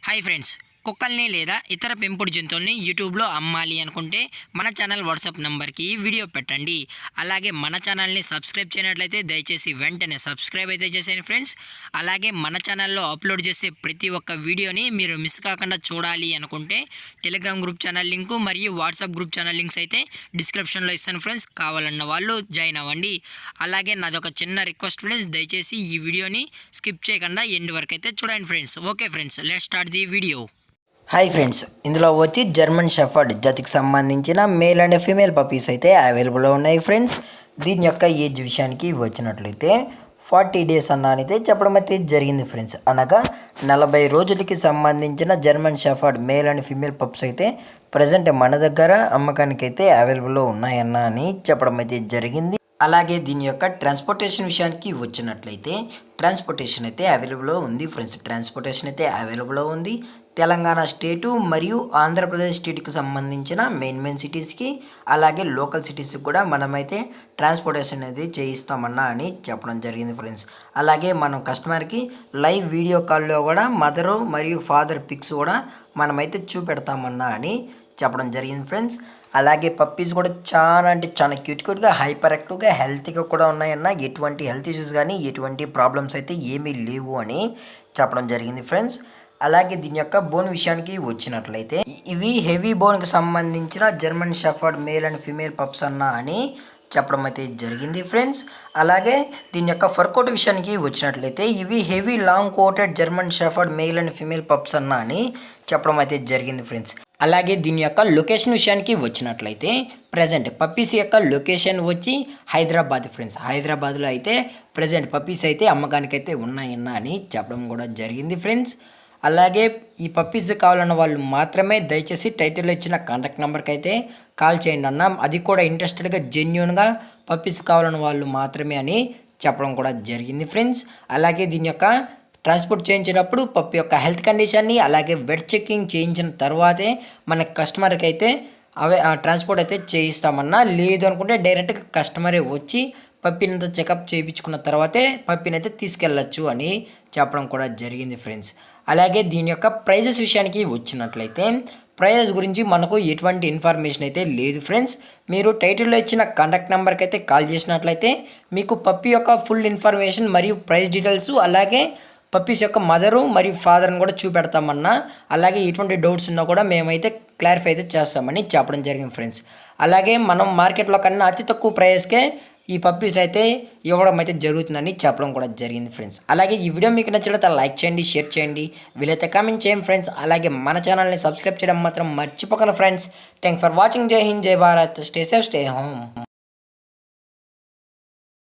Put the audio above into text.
Hi friends, కుక్కల్ని లేదా ఇతర పెంపుడు జంతువుల్ని యూట్యూబ్లో అమ్మాలి అనుకుంటే మన ఛానల్ వాట్సాప్ నెంబర్కి వీడియో పెట్టండి. అలాగే మన ఛానల్ని సబ్స్క్రైబ్ చేయనట్లయితే దయచేసి వెంటనే సబ్స్క్రైబ్ అయితే చేసేయండి ఫ్రెండ్స్. అలాగే మన ఛానల్లో అప్లోడ్ చేసే ప్రతి ఒక్క వీడియోని మీరు మిస్ కాకుండా చూడాలి అనుకుంటే టెలిగ్రామ్ గ్రూప్ ఛానల్ లింకు మరియు వాట్సాప్ గ్రూప్ ఛానల్ లింక్స్ అయితే డిస్క్రిప్షన్లో ఇస్తాను ఫ్రెండ్స్. కావాలన్న వాళ్ళు జాయిన్ అవ్వండి. అలాగే నాదొక చిన్న రిక్వెస్ట్ ఫ్రెండ్స్, దయచేసి ఈ వీడియోని స్కిప్ చేయకుండా ఎండ్ వరకు అయితే చూడండి friends. Okay friends, let's start the video. Hi friends, ఇందులో వచ్చి జర్మన్ షెఫర్డ్ జాతికి సంబంధించిన మేల్ అండ్ ఫీమేల్ పప్పీస్ అయితే అవైలబుల్లో ఉన్నాయి ఫ్రెండ్స్. దీని యొక్క ఏజ్ విషయానికి వచ్చినట్లయితే 40 days అయితే చెప్పడం అయితే జరిగింది ఫ్రెండ్స్. అనగా 40 రోజులకి సంబంధించిన German shepherd male and female pups అయితే ప్రజెంట్ మన దగ్గర అమ్మకానికి అయితే అవైలబుల్లో ఉన్నాయన్న అని చెప్పడం అయితే జరిగింది. అలాగే దీని యొక్క ట్రాన్స్పోర్టేషన్ విషయానికి వచ్చినట్లయితే ట్రాన్స్పోర్టేషన్ అయితే అవైలబుల్లో ఉంది ఫ్రెండ్స్. ట్రాన్స్పోర్టేషన్ అయితే అవైలబుల్లో ఉంది. తెలంగాణ స్టేటు మరియు ఆంధ్రప్రదేశ్ స్టేట్కి సంబంధించిన మెయిన్ సిటీస్కి అలాగే లోకల్ సిటీస్కి కూడా మనమైతే ట్రాన్స్పోర్టేషన్ అనేది చేయిస్తామన్నా అని చెప్పడం జరిగింది ఫ్రెండ్స్. అలాగే మనం కస్టమర్కి లైవ్ వీడియో కాల్లో కూడా మదరు మరియు ఫాదర్ పిక్స్ కూడా మనమైతే చూపెడతామన్నా అని చెప్పడం జరిగింది ఫ్రెండ్స్. అలాగే పప్పీస్ కూడా చాలా అంటే చాలా క్యూట్గా హైపర్ యాక్టివ్గా హెల్తీగా కూడా ఉన్నాయన్న. ఎటువంటి హెల్త్ ఇష్యూస్ కానీ ఎటువంటి ప్రాబ్లమ్స్ అయితే ఏమీ లేవు అని చెప్పడం జరిగింది ఫ్రెండ్స్. అలాగే దీని యొక్క బోన్ విషయానికి వచ్చినట్లయితే ఇవి హెవీ బోన్కి సంబంధించిన German shepherd male and female pups అన్న అని చెప్పడం అయితే జరిగింది ఫ్రెండ్స్. అలాగే దీని యొక్క ఫర్ కోట్ విషయానికి వచ్చినట్లయితే ఇవి heavy long coated German shepherd male and female pups అన్న అని చెప్పడం అయితే జరిగింది ఫ్రెండ్స్. అలాగే దీని యొక్క లొకేషన్ విషయానికి వచ్చినట్లయితే ప్రజెంట్ పప్పీస్ యొక్క లొకేషన్ వచ్చి హైదరాబాద్ ఫ్రెండ్స్. హైదరాబాద్లో అయితే ప్రజెంట్ పప్పీస్ అయితే అమ్మకానికి అయితే ఉన్నాయన్న అని చెప్పడం కూడా జరిగింది ఫ్రెండ్స్. అలాగే ఈ పప్పీస్ కావాలన్న వాళ్ళు మాత్రమే దయచేసి టైటిల్లో ఇచ్చిన కాంటాక్ట్ నెంబర్కి అయితే కాల్ చేయండి అన్న. అది కూడా ఇంట్రెస్టెడ్గా జెన్యూన్గా పప్పీస్ కావాలన్న వాళ్ళు మాత్రమే అని చెప్పడం కూడా జరిగింది ఫ్రెండ్స్. అలాగే దీని యొక్క ట్రాన్స్పోర్ట్ చేయించినప్పుడు పప్పి యొక్క హెల్త్ కండిషన్ని అలాగే వెట్ చెకింగ్ చేయించిన తర్వాతే మన కస్టమర్కి అయితే ట్రాన్స్పోర్ట్ అయితే చేయిస్తామన్నా. లేదు అనుకుంటే డైరెక్ట్గా కస్టమరే వచ్చి పప్పినంతా చెకప్ చేయించుకున్న తర్వాతే పప్పిని అయితే తీసుకెళ్ళచ్చు అని చెప్పడం కూడా జరిగింది ఫ్రెండ్స్. అలాగే దీని యొక్క ప్రైజెస్ విషయానికి వచ్చినట్లయితే ప్రైజెస్ గురించి మనకు ఎటువంటి ఇన్ఫర్మేషన్ అయితే లేదు ఫ్రెండ్స్. మీరు టైటిల్లో ఇచ్చిన కాంటాక్ట్ నెంబర్కి అయితే కాల్ చేసినట్లయితే మీకు పప్పి యొక్క ఫుల్ ఇన్ఫర్మేషన్ మరియు ప్రైస్ డీటెయిల్స్ అలాగే పప్పీస్ యొక్క మదరు మరియు ఫాదర్ని కూడా చూపెడతామన్నా. అలాగే ఎటువంటి డౌట్స్ ఉన్నా కూడా మేమైతే క్లారిఫై అయితే చేస్తామని చెప్పడం జరిగింది ఫ్రెండ్స్. అలాగే మనం మార్కెట్లో కన్నా అతి తక్కువ ప్రైస్కే ఈ పప్పీస్ అయితే ఇవ్వడం అయితే జరుగుతుందని చెప్పడం కూడా జరిగింది ఫ్రెండ్స్. అలాగే ఈ వీడియో మీకు నచ్చినట్లయితే లైక్ చేయండి, షేర్ చేయండి, వీలైతే కామెంట్ చేయండి ఫ్రెండ్స్. అలాగే మన ఛానల్ని సబ్స్క్రైబ్ చేయడం మాత్రం మర్చిపోకండి ఫ్రెండ్స్. Thank for watching. జై హింద్, జై Bharat, stay safe, stay home.